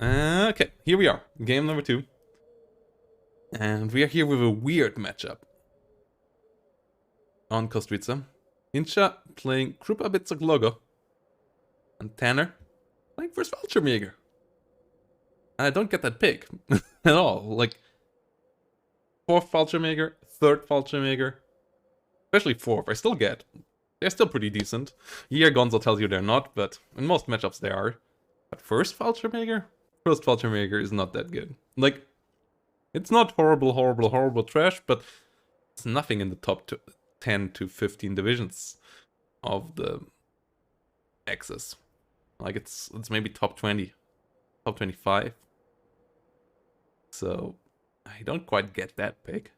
Okay, here we are. Game number 2. And we are here with a weird matchup. On Kostritsa. Inshaa playing Krupa Bitzak Logo. And Tanner playing first Vulture. I don't get that pick at all. Like, 4th Vulture, 3rd Vulture, especially 4th, I still get. They're still pretty decent. Here, Gonzo tells you they're not, but in most matchups they are. But first Vulture? First Vulture is not that good. Like, it's not horrible trash, but it's nothing in the top 10 to 15 divisions of the X's. Like, it's maybe top 20, top 25. So, I don't quite get that pick.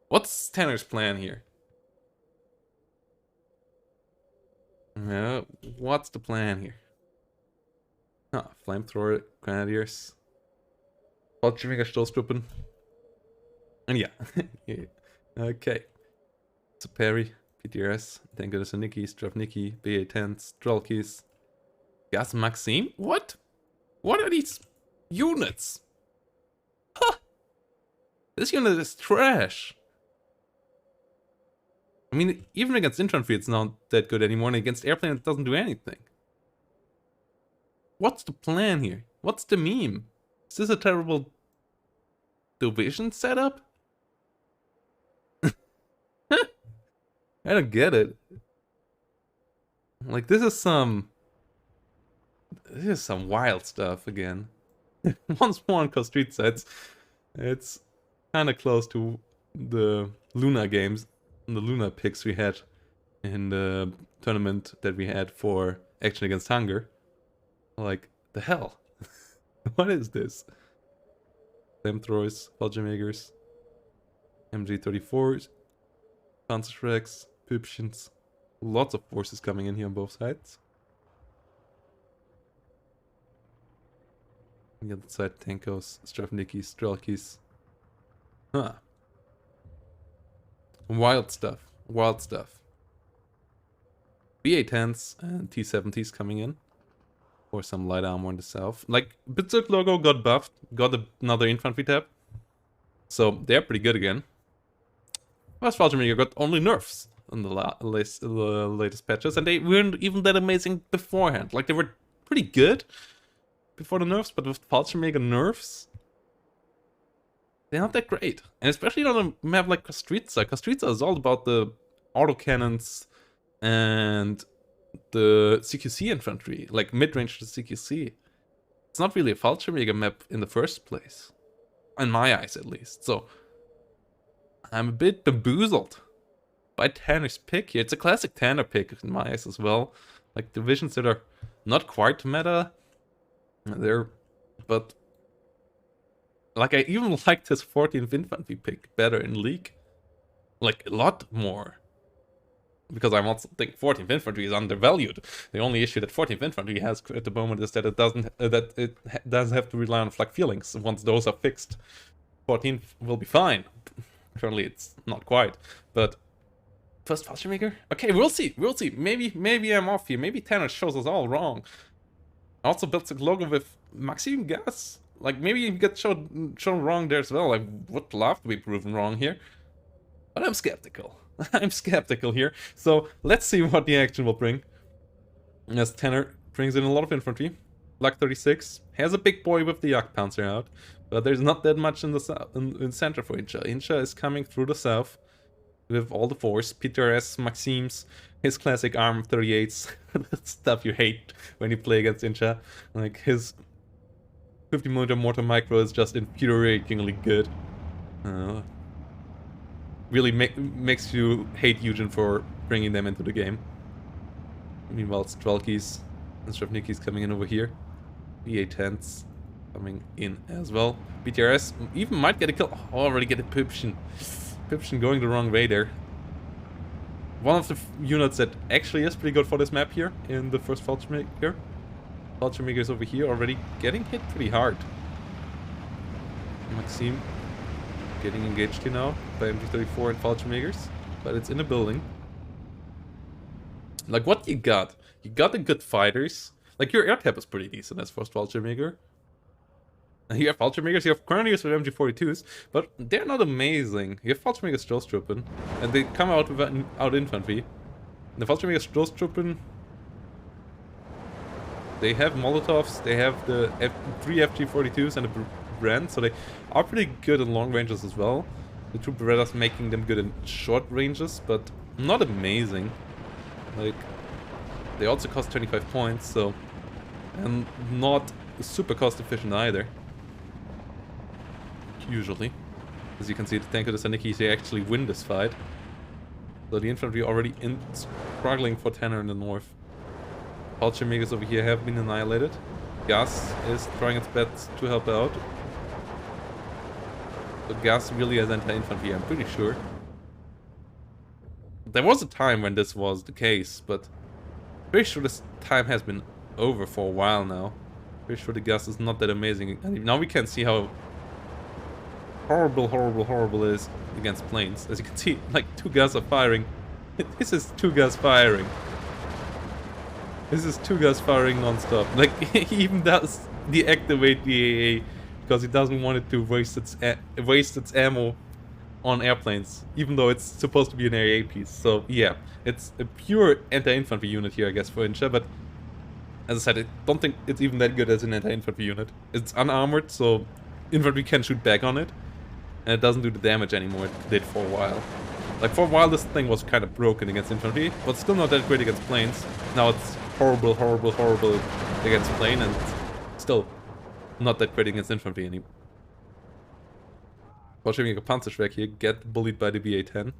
What's Tanner's plan here? What's the plan here? Flamethrower, Grenadiers, Vulture Stoßtruppen. And yeah. Okay. So Perry, PTRS, thank goodness Nikki, Stravniki, BA10s, Drolkis. Gas Maxim? What? What are these units? Huh! This unit is trash. I mean, even against infantry it's not that good anymore, and against airplane it doesn't do anything. What's the plan here? What's the meme? Is this a terrible division setup? I don't get it. Like, this is some wild stuff again. Once more on Kostritsa, it's kind of close to the Luna games, the Luna picks we had in the tournament that we had for Action Against Hunger. Like, the hell? What is this? Flamethrowers, Vulture, MG34s, Panzerschrecks, Püppchens. Lots of forces coming in here on both sides. On the other side, Tankos, Stravnikis, Strelkis. Huh. Wild stuff. Wild stuff. BA-10s and T-70s coming in. Or some light armor in the south. Like, Bitzuk Logo got buffed. Got another infantry tab. So, they're pretty good again. West Vulture got only nerfs in the latest patches. And they weren't even that amazing beforehand. Like, they were pretty good before the nerfs. But with Vulture nerfs, they're not that great. And especially on a map like Kostritsa. Kostritsa is all about the autocannons and the CQC infantry, like mid-range to CQC. It's not really a Vulture map in the first place. In my eyes, at least. So, I'm a bit bamboozled by Tanner's pick here. It's a classic Tanner pick in my eyes as well. Like, divisions that are not quite meta. But like, I even liked his 14th infantry pick better in League. Like, a lot more. Because I also think 14th infantry is undervalued. The only issue that 14th infantry has at the moment is that it doesn't have to rely on flak feelings. Once those are fixed, 14th will be fine. Currently, it's not quite. But first Vulture? Okay, we'll see. We'll see. Maybe I'm off here. Maybe Tanner shows us all wrong. I also built the logo with Maxim Gas. Like, maybe you get shown wrong there as well. I would love to be proven wrong here. But I'm skeptical. I'm skeptical here. So, let's see what the action will bring. As Tanner brings in a lot of infantry. Luck 36 has a big boy with the Jagdpanzer out. But there's not that much in the south, in center for Inshaa. Inshaa is coming through the south with all the force. PTRS, Maxims, his classic ARM 38s. Stuff you hate when you play against Inshaa. Like, his 50mm mortar micro is just infuriatingly good. Really makes you hate Eugen for bringing them into the game. Meanwhile, Strelkis and Stravnikis coming in over here. BA-10s coming in as well. BTRS even might get a kill. Oh, already get a Püppchen. Püppchen going the wrong way there. One of the units that actually is pretty good for this map here in the first Vulture. Vulture is over here already getting hit pretty hard. Maxim getting engaged here now by MG34 and Vulture, but it's in a building. Like, what you got? You got the good fighters. Like, your air tap is pretty decent as first Vulture. You have Fallschirmjägers, you have Grenadiers with MG42s, but they're not amazing. You have Fallschirmjäger Stoßtruppen, and they come out without infantry. The Fallschirmjäger Stoßtruppen, they have Molotovs, they have the three FG42s and a Brand, so they are pretty good in long ranges as well. The two Berettas making them good in short ranges, but not amazing. Like, they also cost 25 points, so... and not super cost efficient either. Usually. As you can see, the tank of the Zanicki, they actually win this fight. So the infantry already struggling for tenor in the north. Fallschirmjägers over here have been annihilated. Gas is trying its best to help out. So Gas really has anti-infantry, I'm pretty sure. There was a time when this was the case, but I'm pretty sure this time has been over for a while now. Pretty sure the Gas is not that amazing. And now we can see how horrible it is against planes. As you can see, like, two Gas are firing. This is two Gas firing. This is two Gas firing non-stop. Like, he even does deactivate the AA because he doesn't want it to waste its ammo on airplanes, even though it's supposed to be an AA piece. So yeah, it's a pure anti-infantry unit here, I guess, for Inshaa, but as I said, I don't think it's even that good as an anti-infantry unit. It's unarmored, so infantry can shoot back on it, and it doesn't do the damage anymore it did for a while. Like, for a while this thing was kind of broken against infantry, but still not that great against planes. Now it's horrible against plane, and still not that great against infantry anymore. Fallschirmjäger Panzerschreck here get bullied by the BA-10.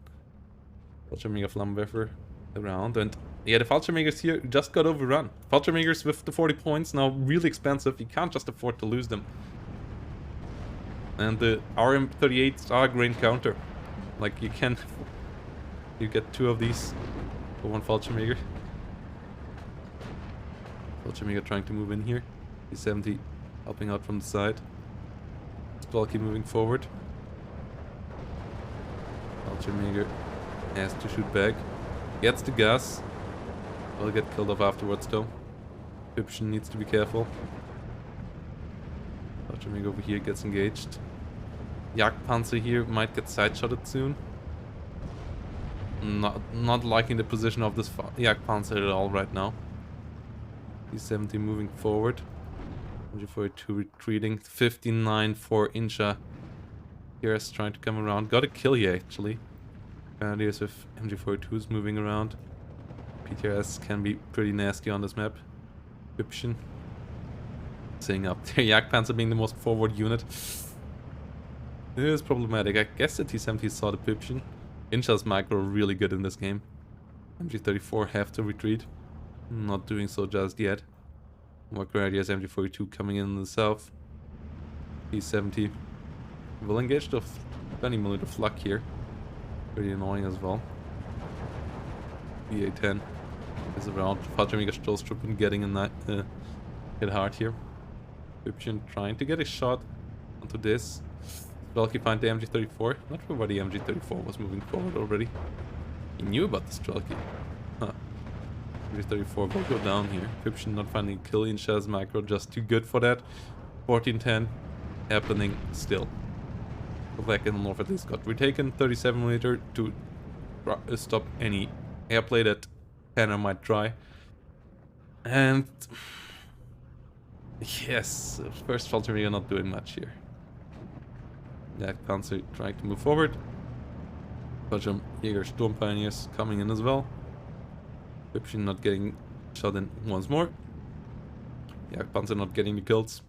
Fallschirmjäger Flammenwerfer around, and yeah, the Fallschirmjägers here just got overrun. Fallschirmjägers with the 40 points, now really expensive, you can't just afford to lose them. And the RM38s are a great counter. Like, you can... you get two of these for one Fallschirmjäger. Fallschirmjäger trying to move in here. T-70 helping out from the side. Spalky moving forward. Fallschirmjäger has to shoot back. Gets the gas. Will get killed off afterwards though. Pipschen needs to be careful. Fallschirmjäger over here gets engaged. Jagdpanzer here might get side-shotted soon. Not liking the position of this Jagdpanzer at all right now. T-70 moving forward. MG42 retreating. 59 for Inshaa. Here's trying to come around. Got a kill here actually. Grenadiers with MG42s moving around. PTRS can be pretty nasty on this map. Pipschen staying up there. Jagdpanzer being the most forward unit. It is problematic. I guess the T-70 saw the Pipschen. Inshaa's micro really good in this game. MG34 have to retreat. Not doing so just yet. More Grenadiers, MG42 coming in the south. T-70 will engage the 20mm flak here. Pretty annoying as well. BA-10 is around. Fallschirmjäger Stoßtruppen getting hit hard here. Pipschen trying to get a shot onto this. Strelky find the MG34. Not sure why the MG34 was moving forward already. He knew about the Strelky. Huh. MG34 will go down here. Pipschen not finding a kill. Inshaa's micro just too good for that. 14-10 happening still. Back in the north at least got retaken. 37mm to stop any airplay that Tanner might try. And yes, first Fallschirmjäger not doing much here. Jagdpanzer trying to move forward. Fallschirmjäger Sturm Pioneers coming in as well. Pipschen not getting shot in once more. Jagdpanzer not getting the kills.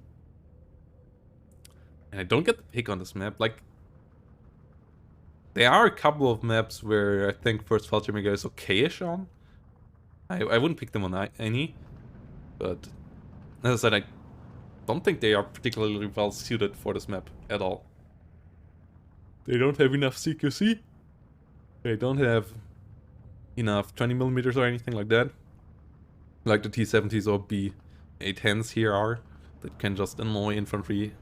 And I don't get the pick on this map. Like, there are a couple of maps where I think first Fallschirmjäger is okay-ish on. I wouldn't pick them on any. But as I said, I don't think they are particularly well suited for this map at all. They don't have enough CQC. They don't have enough 20mm or anything like that. Like the T-70s or BA-10s here are. That can just annoy infantry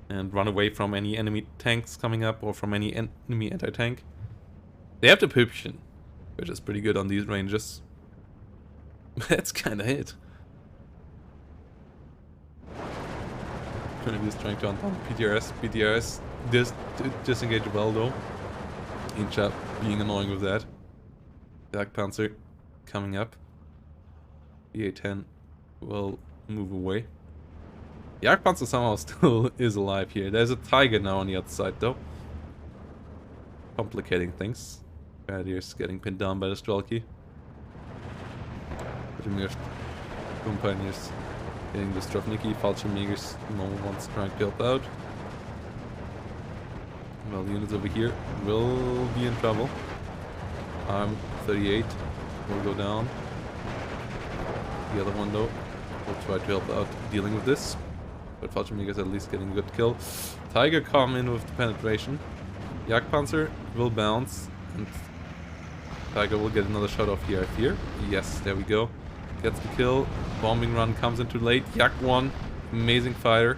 and run away from any enemy tanks coming up or from any enemy anti-tank. They have the Pipschen, which is pretty good on these ranges. That's kinda it. He's trying to untaunt PTRS. PTRS disengage well though. Inshaa being annoying with that. Jagdpanzer coming up. BA-10 will move away. Jagdpanzer somehow still is alive here. There's a Tiger now on the other side though. Complicating things. Grenadiers getting pinned down by the Strelky. Vladimir Pioneers getting the Strovniki. Fallschirmjägers, no one's trying to help out. Well, the units over here will be in trouble. Arm 38 will go down. The other one though will try to help out dealing with this. But Fallschirmjägers at least getting a good kill. Tiger come in with the penetration. Jagdpanzer will bounce. And Tiger will get another shot off here, I fear. Yes, there we go. Gets the kill. Bombing run comes in too late. Jak 1, amazing fighter.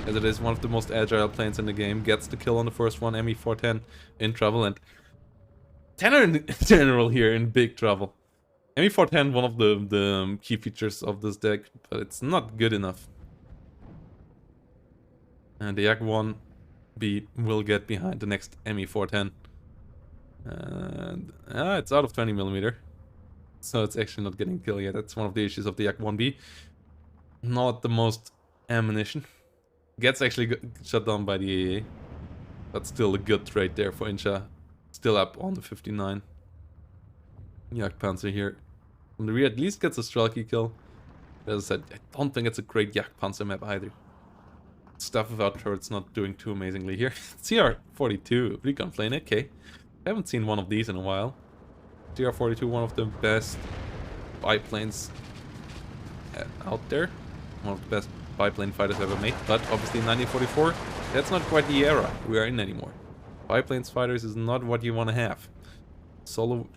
As it is one of the most agile planes in the game. Gets the kill on the first one. ME410 in trouble. And Tanner in general here in big trouble. ME410, one of the key features of this deck. But it's not good enough. And the Jak 1B will get behind the next ME410. And it's out of 20mm. So it's actually not getting killed yet. That's one of the issues of the Jak 1B. Not the most ammunition. Gets actually shut down by the AA. But still a good trade there for Inshaa. Still up on the 59. Jagdpanzer here. From the rear at least gets a Strelky kill. As I said, I don't think it's a great Jagdpanzer map either. Stuff without turrets not doing too amazingly here. CR42, recon plane, okay. I haven't seen one of these in a while. CR42, one of the best biplanes out there. One of the best biplane fighters ever made. But obviously in 1944, that's not quite the era we are in anymore. Biplanes fighters is not what you want to have. Solo,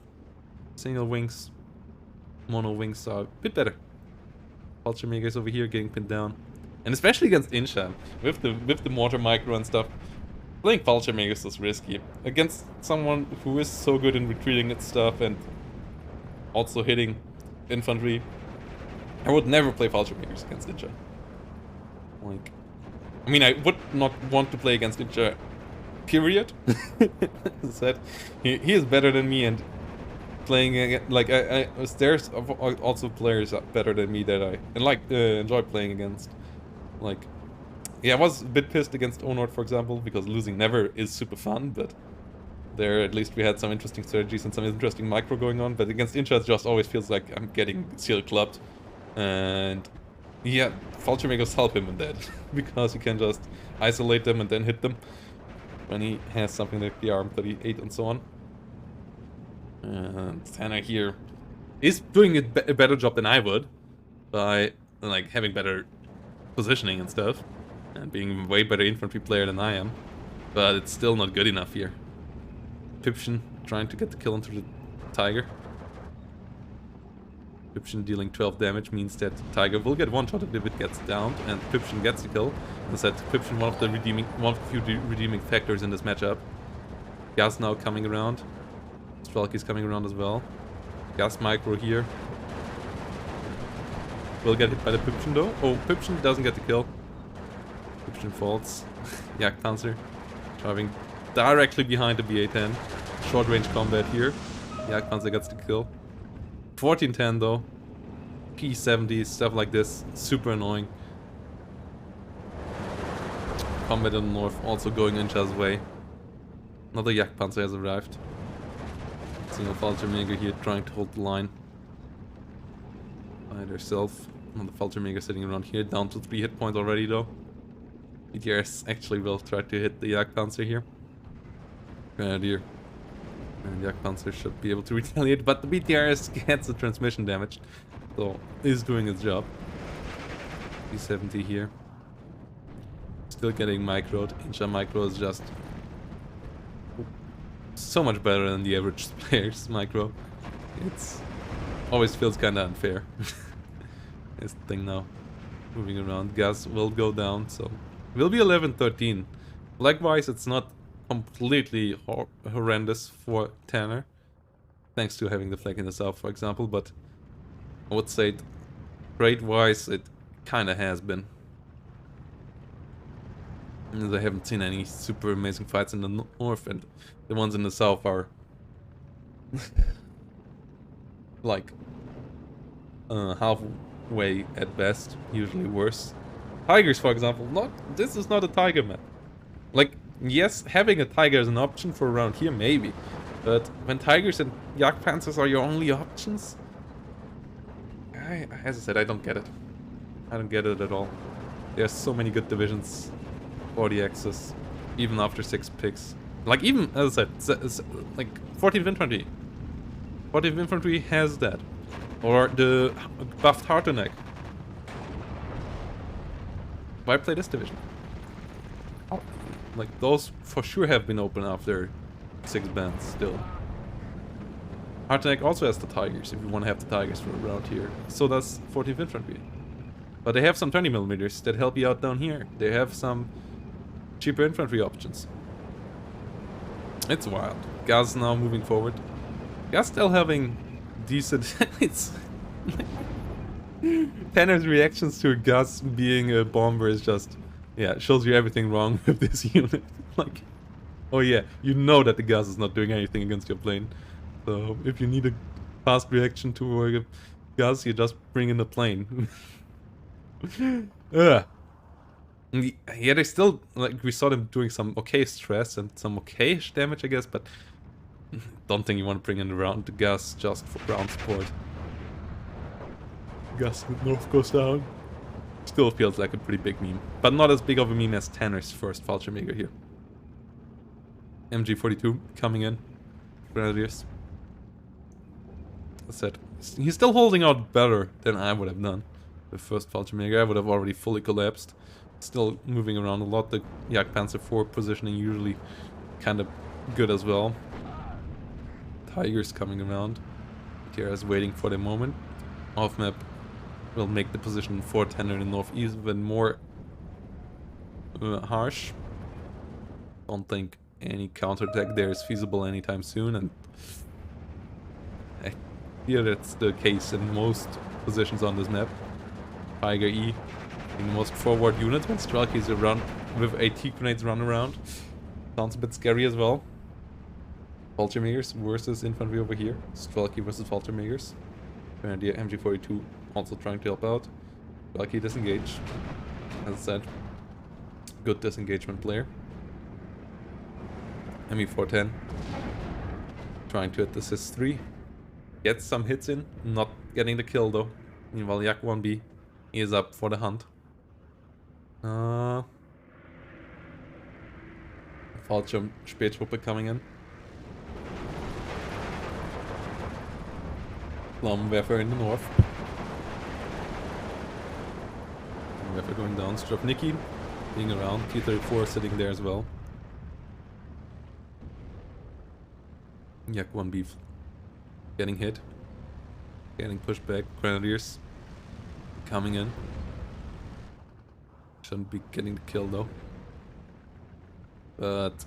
single wings, mono wings are a bit better. Fallschirmjägers over here getting pinned down. And especially against Inshaa, with the mortar micro and stuff. Playing Fallschirmjägers is risky. Against someone who is so good in retreating and stuff and also hitting infantry. I would never play Fallschirmjägers against Inshaa. Like, I mean, I would not want to play against Inshaa, period. As I said, he is better than me, and playing like there's also players better than me that I enjoy playing against. Like, yeah, I was a bit pissed against Onord, for example, because losing never is super fun, but there at least we had some interesting strategies and some interesting micro going on. But against Inshaa, it just always feels like I'm getting seal clubbed. And yeah, Fallschirmjägers help him in that, because he can just isolate them and then hit them when he has something like the RM38 and so on. And Tanner here is doing a better job than I would by like having better positioning and stuff, and being a way better infantry player than I am, but it's still not good enough here. Pipchen trying to get the kill onto the Tiger. Pipchen dealing 12 damage means that Tiger will get one shot if it gets downed, and Pipchen gets the kill. As I said, Pipchen one of the few redeeming factors in this matchup. Gas now coming around. Strelky's coming around as well. Gas micro here. Will get hit by the Pipchen though. Oh, Pipchen doesn't get the kill. Pipchen falls. Jagdpanzer driving directly behind the BA-10. Short range combat here. Jagdpanzer gets the kill. 1410 though. P-70, stuff like this. Super annoying. Combat in the north also going Inshaa's way. Another Jagdpanzer has arrived. Single Fallschirmjäger here trying to hold the line. By herself. Another Fallschirmjäger sitting around here, down to 3 hit points already though. BTRs actually will try to hit the Jagdpanzer here. Grenadier. And Jagdpanzer should be able to retaliate, but the BTRs gets the transmission damage. So, is doing its job. P-70 here. Still getting microed. Inshaa micro is just so much better than the average player's micro. It's always feels kinda unfair. This thing now. Moving around. Gas will go down, so will be 11-13. Likewise, it's not completely horrendous for Tanner, thanks to having the flag in the south, for example, but I would say trade-wise it kinda has been. I haven't seen any super amazing fights in the north, and the ones in the south are like halfway at best, usually worse. Tigers, for example, this is not a tiger map. Like, yes, having a tiger is an option for around here, maybe. But when tigers and yak panthers are your only options, as I said, I don't get it. I don't get it at all. There's so many good divisions for the Axis, even after 6 picks. Like, even, as I said, like, 14th Infantry. 14th Infantry has that. Or the buffed Hartoneck. Why play this division? Like, those for sure have been open after 6 bans still. Hartoneck also has the Tigers, if you want to have the Tigers for around here. So does 14th Infantry. But they have some 20mm that help you out down here. They have some cheaper infantry options. It's wild. Gaz now moving forward. Gaz still having decent... it's... Tanner's reactions to Gus being a bomber is just... Yeah, it shows you everything wrong with this unit. Like... Oh yeah, you know that the Gus is not doing anything against your plane. So, if you need a fast reaction to a Gus, you just bring in the plane. Yeah, they still, like, we saw them doing some okay stress and some okay-ish damage, I guess, but don't think you want to bring in around the Gus just for ground support. Gus with North goes down. Still feels like a pretty big meme, but not as big of a meme as Tanner's first Fallschirmjäger here. MG42 coming in. Grenadiers. As I said, he's still holding out better than I would have done. The first Fallschirmjäger, I would have already fully collapsed. Still moving around a lot. The Jagdpanzer IV positioning usually kind of good as well. Tigers coming around. TR is waiting for the moment. Off map will make the position for Tanner in the north even more harsh. Don't think any counterattack there is feasible anytime soon, and I fear that's the case in most positions on this map. Tiger E being the most forward unit when Strelky is around with AT grenades run around. Sounds a bit scary as well. Fallschirmjägers versus infantry over here. Strelky versus Fallschirmjägers. And the MG42 also trying to help out. Strelky disengaged. As I said, good disengagement player. ME410 trying to hit the SIS-3. Gets some hits in, not getting the kill though. Meanwhile, Yak 1B is up for the hunt. Fallschirm Spätruppe coming in. Flammenwerfer in the north. Flammenwerfer going down. Stropnicki being around. T-34 sitting there as well. Yak 1B getting hit. Getting pushed back. Grenadiers coming in. Shouldn't be getting the kill though. But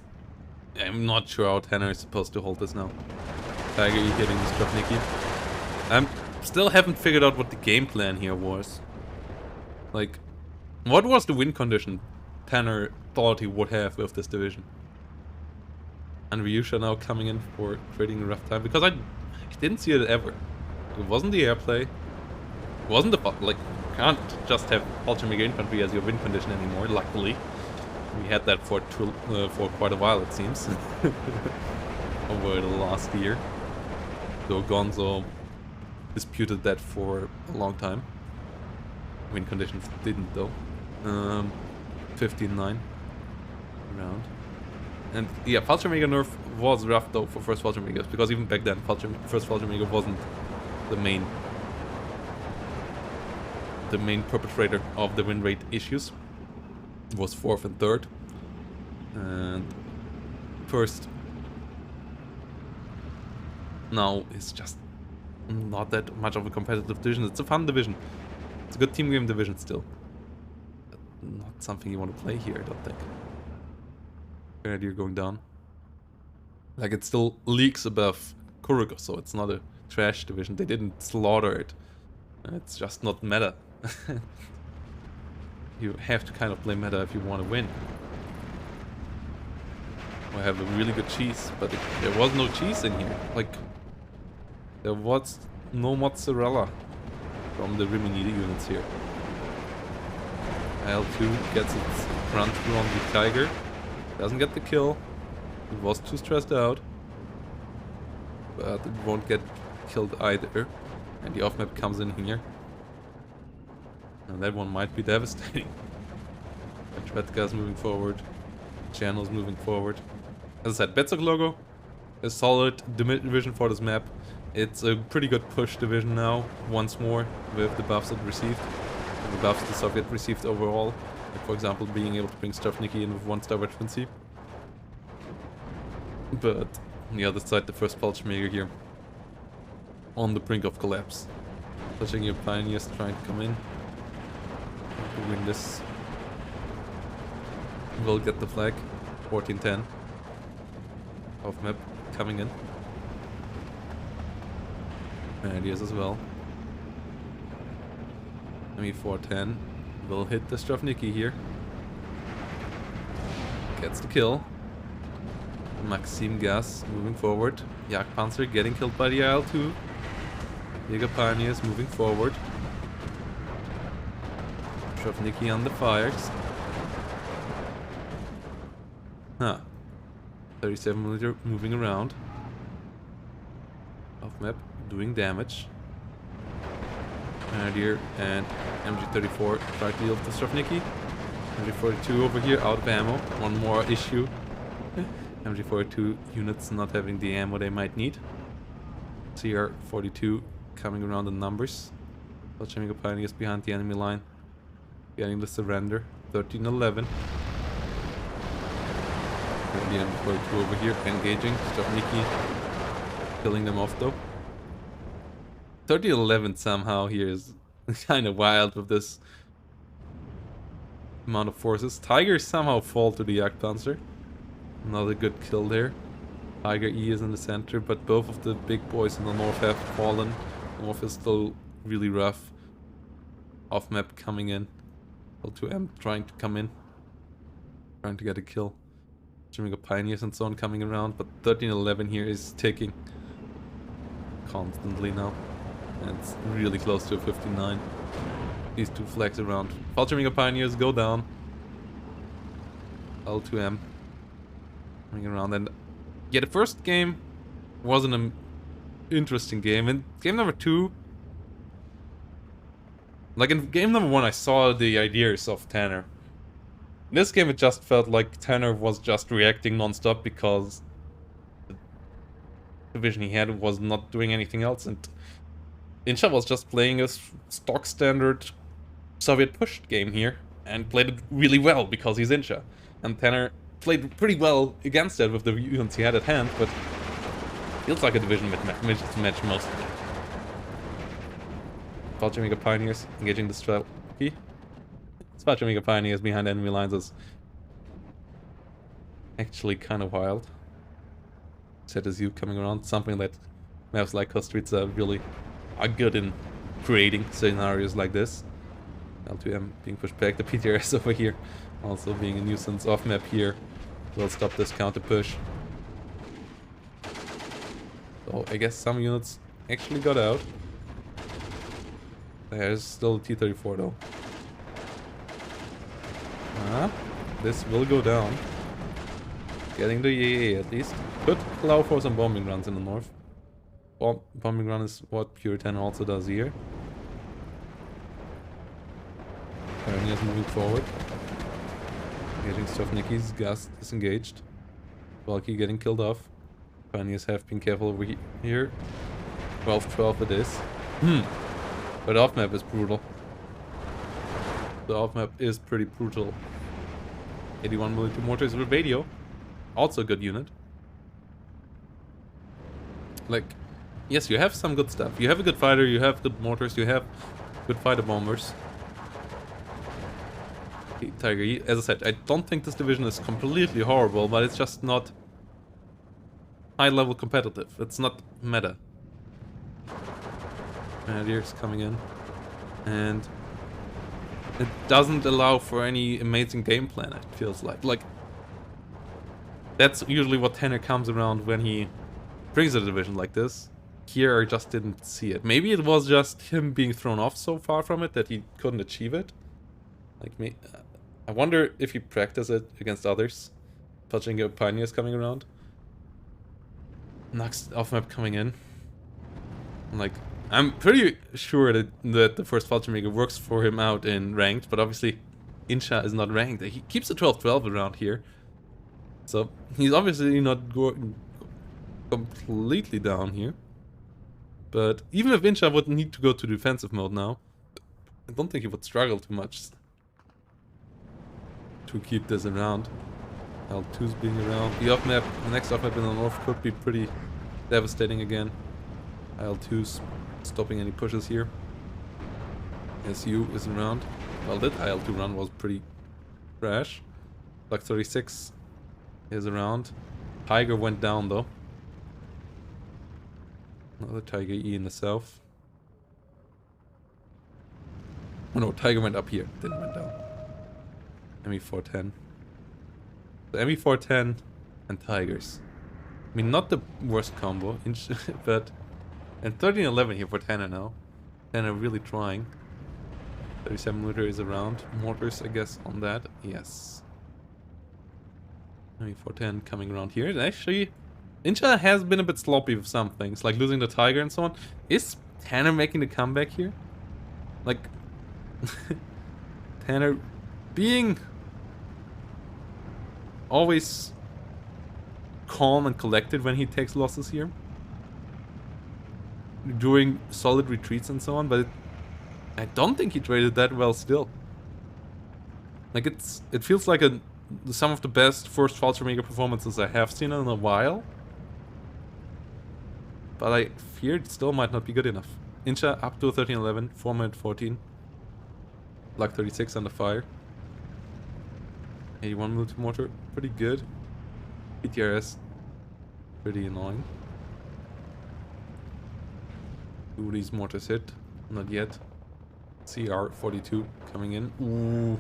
I'm not sure how Tanner is supposed to hold this now. Tiger E hitting Stropnicki. I still haven't figured out what the game plan here was. Like, what was the win condition Tanner thought he would have with this division? And Ryusha now coming in for creating a rough time, because I didn't see it ever. It wasn't the airplay. It wasn't the... Like, you can't just have Fallschirmjäger infantry as your win condition anymore, luckily. We had that for quite a while, it seems. Over the last year. So Gonzo disputed that for a long time. Win conditions didn't though. 15-9 round. And yeah, Fallschirmjäger nerf was rough though for first Fallschirmjägers, because even back then first Fallschirmjäger wasn't the main perpetrator of the win rate issues. It was 4th and 3rd. And first now it's just not that much of a competitive division. It's a fun division. It's a good team game division still. But not something you want to play here, I don't think. Grenadier going down. Like, it still leaks above Kurugo, so it's not a trash division. They didn't slaughter it. It's just not meta. You have to kind of play meta if you want to win. I have a really good cheese, but there was no cheese in here. Like, there was no mozzarella from the Rimini units here. L2 gets its run through on the Tiger. Doesn't get the kill. It was too stressed out. But it won't get killed either. And the off-map comes in here. And that one might be devastating. Tretka moving forward. Channel's moving forward. As I said, Betzog logo. A solid division for this map. It's a pretty good push division now, once more, with the buffs it received. And the buffs the Soviet received overall. Like, for example, being able to bring Stavniki in with 1-star veterancy. But on the other side, the first Fallschirmjäger here. On the brink of collapse. Touching your pioneers trying to come in. To win this. We'll get the flag. 14-10. Off map coming in. And he is as well. Me410 will hit the Stavniki here. Gets the kill. Maxim Gas moving forward. Jagdpanzer getting killed by the IL-2. Jäger Pioneers moving forward. Stavniki on the fires. Huh. 37mm moving around. Off map, doing damage. Grenadier and MG34 try to deal with the Stavniki. MG42 over here, out of ammo. One more issue. MG42 units not having the ammo they might need. CR42 coming around in numbers. Fallschirmjäger Pioneers behind the enemy line. Getting the surrender. 13-11. And the MG42 over here engaging. Stavniki killing them off though. 13-11 somehow here is kind of wild with this amount of forces. Tigers somehow fall to the Jagdpanzer. Another good kill there. Tiger E is in the center, but both of the big boys in the north have fallen. North is still really rough. Off map coming in. L2M trying to come in. Trying to get a kill. Stavniki Pioneers and so on coming around, but 13-11 here is ticking constantly now. And it's really close to a 59. These two flags around. Fallschirmjäger Pioneers go down. L2M coming around, and yeah, the first game wasn't an interesting game. And game number 2, like in game number 1, I saw the ideas of Tanner. In this game, it just felt like Tanner was just reacting non-stop because the vision he had was not doing anything else, and Inshaa was just playing a stock standard Soviet pushed game here and played it really well because he's Inshaa. And Tanner played pretty well against that with the units he had at hand, but feels like a division match mostly. Fallschirmjäger Pioneers engaging the Stavniki. Fallschirmjäger Pioneers behind enemy lines is actually kind of wild. ZSU coming around, something that maps like Kostritsa really are good in creating scenarios like this. L2M being pushed back, the PTRS over here also being a nuisance. Off map here will stop this counter push. So I guess some units actually got out. There's still a T-34 though. This will go down. Getting the EAA at least. Could allow for some bombing runs in the north. Bombing run is what Puritan also does here. Pioneers moving forward. Engaging Stavniki's gas disengaged. Valky getting killed off. Pioneers have been careful over here. 12-12 it is. But off map is brutal. The off map is pretty brutal. 81mm mortars with radio. Also a good unit. Like, yes, you have some good stuff. You have a good fighter, you have good mortars, you have good fighter bombers. Tiger, as I said, I don't think this division is completely horrible, but it's just not high-level competitive. It's not meta. Grenadiers coming in. And it doesn't allow for any amazing game plan, it feels like. Like, That's usually what Tanner comes around when he brings a division like this. Here I just didn't see it. Maybe it was just him being thrown off so far from it that he couldn't achieve it. Like me, I wonder if he practiced it against others. Touching pioneers coming around. Next off map coming in. Like, I'm pretty sure that the first Vulture Maker works for him out in ranked, but obviously Inshaa is not ranked. He keeps the 12-12 around here. So he's obviously not going completely down here. But even if Inshaa would need to go to defensive mode now, I don't think he would struggle too much to keep this around. L2's being around. The off map, the next off map in the north could be pretty devastating again. L2's stopping any pushes here. SU is around. Well, that IL2 run was pretty trash. Black 36 is around. Tiger went down though. Another Tiger E in the south. Oh no, Tiger went up here, then went down. ME410. The ME410 and Tigers. I mean, not the worst combo, but... And 13-11 here for Tanner now. Tanner really trying. 37mm is around. Mortars, I guess, on that. Yes. ME410 coming around here. And actually, Inshaa has been a bit sloppy with some things, like losing the Tiger and so on. Is Tanner making the comeback here? Like, Tanner being always calm and collected when he takes losses here. Doing solid retreats and so on, but I don't think he traded that well still. Like, it feels like some of the best first Vulture Maker performances I have seen in a while. But I fear it still might not be good enough. Inshaa up to 13-11, 4-minute 14. Black 36 under fire. 81mm mortar, pretty good. PTRS, pretty annoying. Do these mortars hit? Not yet. CR42 coming in. Ooh.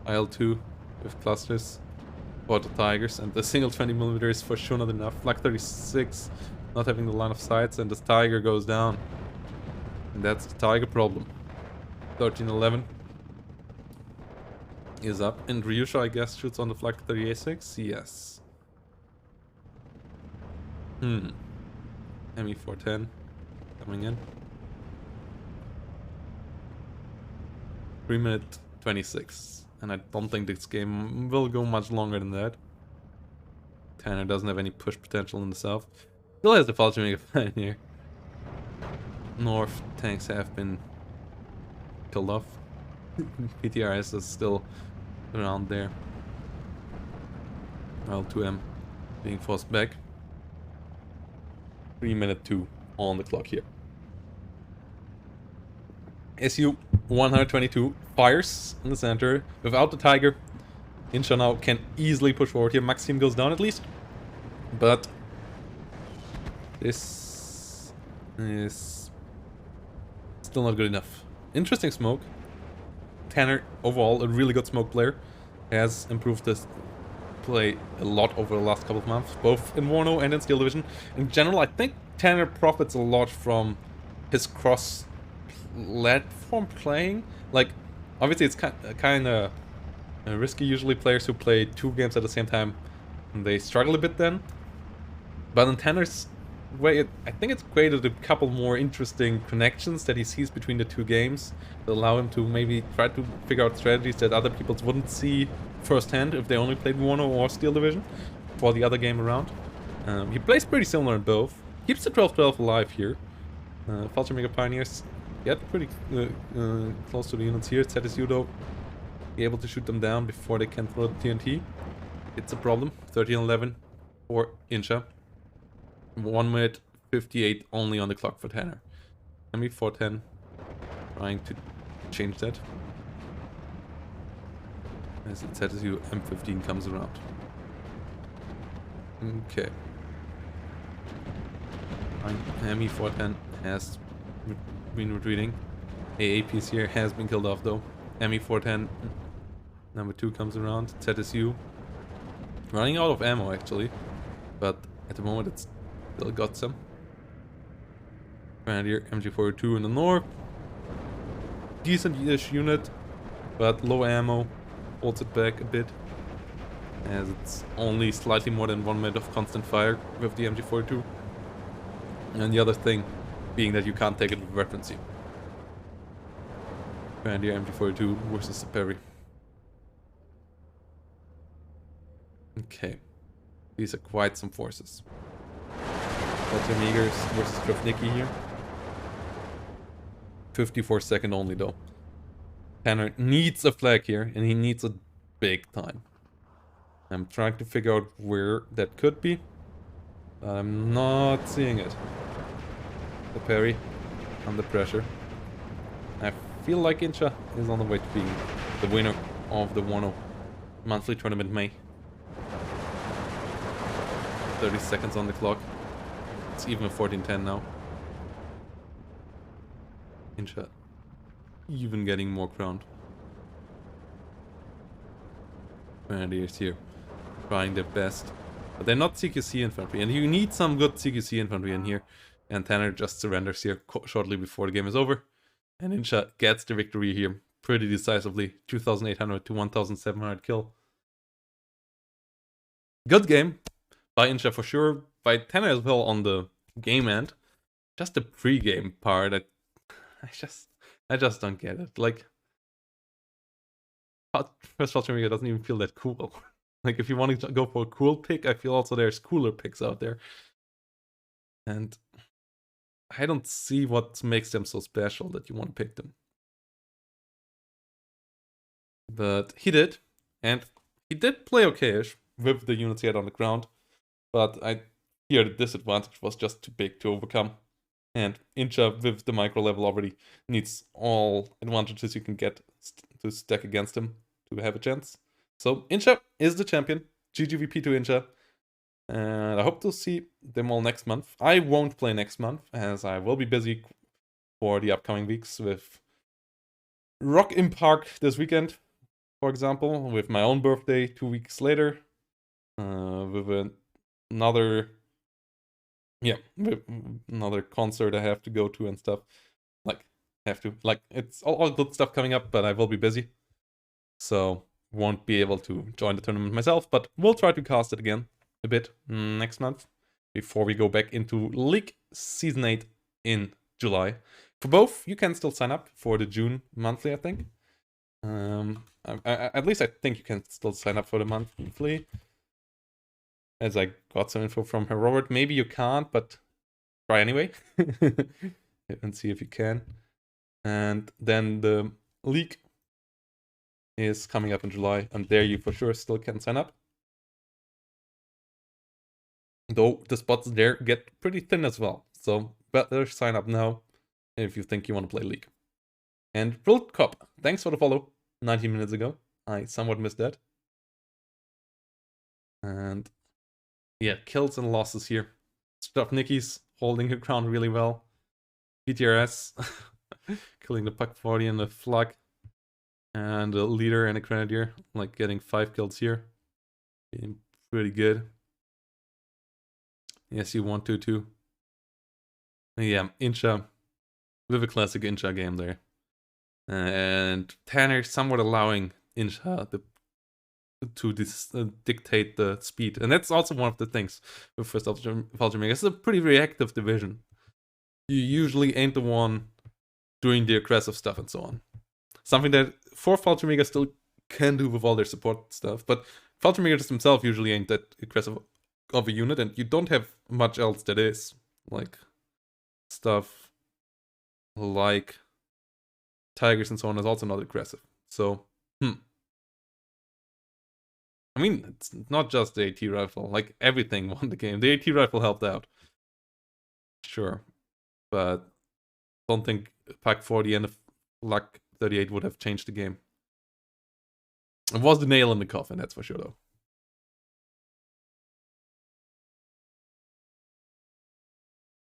IL2 with clusters for the Tigers, and the single 20mm is for sure not enough. Black 36 not having the line of sights, and this Tiger goes down. And that's the Tiger problem. 13-11 is up. And Ryusha, I guess, shoots on the Flak 38-6. Yes. ME410 coming in. 3-minute 26. And I don't think this game will go much longer than that. Tanner doesn't have any push potential in the south. Still has the Vulture Maker Pioneer. North tanks have been killed off. PTRS is still around there. L2M being forced back. 3-minute 2 on the clock here. SU 122 fires in the center. Without the Tiger, Inshaa now can easily push forward here. Maxim goes down at least. But this is still not good enough. Interesting smoke. Tanner, overall, a really good smoke player. Has improved this play a lot over the last couple of months, both in Warno and in Steel Division. In general, I think Tanner profits a lot from his cross-platform playing. Like, obviously it's kind of risky. Usually players who play 2 games at the same time, they struggle a bit then. But in Tanner's way, I think it's created a couple more interesting connections that he sees between the 2 games that allow him to maybe try to figure out strategies that other people wouldn't see firsthand if they only played Warno or Steel Division for the other game around. He plays pretty similar in both. Keeps the 12-12 alive here. Vulture Maker Pioneers get pretty close to the units here. ZSU though, be able to shoot them down before they can throw the TNT. It's a problem. 13-11 for Inshaa. 1-minute 58 only on the clock for Tanner. ME410 trying to change that. As it says, you M15 comes around. Okay. ME410 has been retreating. AAPs here has been killed off though. ME410 number 2 comes around. ZSU Running out of ammo actually, but at the moment it's still got some. And here, MG42 in the north. Decent-ish unit, but low ammo. Holds it back a bit, as it's only slightly more than 1 minute of constant fire with the MG42. And the other thing being that you can't take it with veterancy. And here, MG42 versus the parry. Okay, these are quite some forces. Meters versus Krafnicki here. 54 second only though. Tanner needs a flag here, and he needs it big time. I'm trying to figure out where that could be, but I'm not seeing it. The parry, under pressure. I feel like Inshaa is on the way to being the winner of the Wano monthly tournament May. 30 seconds on the clock. It's even a 14-10 now. Inshaa even getting more ground. And he's here, trying their best. But they're not CQC infantry, and you need some good CQC infantry in here. And Tanner just surrenders here shortly before the game is over. And Inshaa gets the victory here pretty decisively. 2,800 to 1,700 kill. Good game by Inshaa for sure. By Tanner as well on the game end. Just the pre-game part, I just don't get it. Like, First Ultra doesn't even feel that cool. Like, if you want to go for a cool pick, I feel also there's cooler picks out there. And I don't see what makes them so special that you want to pick them. But he did. And he did play okay-ish with the units he had on the ground. But I fear the disadvantage was just too big to overcome. And Inshaa with the micro level already needs all advantages you can get to stack against him to have a chance. So Inshaa is the champion. GGVP to Inshaa. And I hope to see them all next month. I won't play next month, as I will be busy for the upcoming weeks with Rock im Park this weekend, for example, with my own birthday 2 weeks later, with another concert I have to go to and stuff. It's all good stuff coming up, but I will be busy. So, won't be able to join the tournament myself, but we'll try to cast it again a bit next month before we go back into League Season 8 in July. For both, you can still sign up for the June monthly, I think. At least I think you can still sign up for the monthly. As I got some info from her Robert. Maybe you can't, but try anyway. And see if you can. And then the league is coming up in July, and there you for sure still can sign up. Though the spots there get pretty thin as well. So better sign up now if you think you want to play League. And World Cup, thanks for the follow 19 minutes ago. I somewhat missed that. And yeah, kills and losses here. Krafnicki's holding her ground really well. PTRS killing the Puck 40 and the Flak. And a leader and a grenadier, like getting 5 kills here. Being pretty good. Yes, you want to too. Yeah, Inshaa. With a classic Inshaa game there. And Tanner somewhat allowing Inshaa to dictate the speed. And that's also one of the things with First Ultra Mega. It's a pretty reactive division. You usually ain't the one doing the aggressive stuff and so on. Something that 4th Ultra Mega still can do with all their support stuff. But Ultra Mega just himself usually ain't that aggressive of a unit. And you don't have much else that is. Like stuff like Tigers and so on is also not aggressive. So, I mean, it's not just the AT rifle. Like, everything won the game. The AT rifle helped out. Sure. But don't think Pack 40 and the Flak 38 would have changed the game. It was the nail in the coffin, that's for sure, though.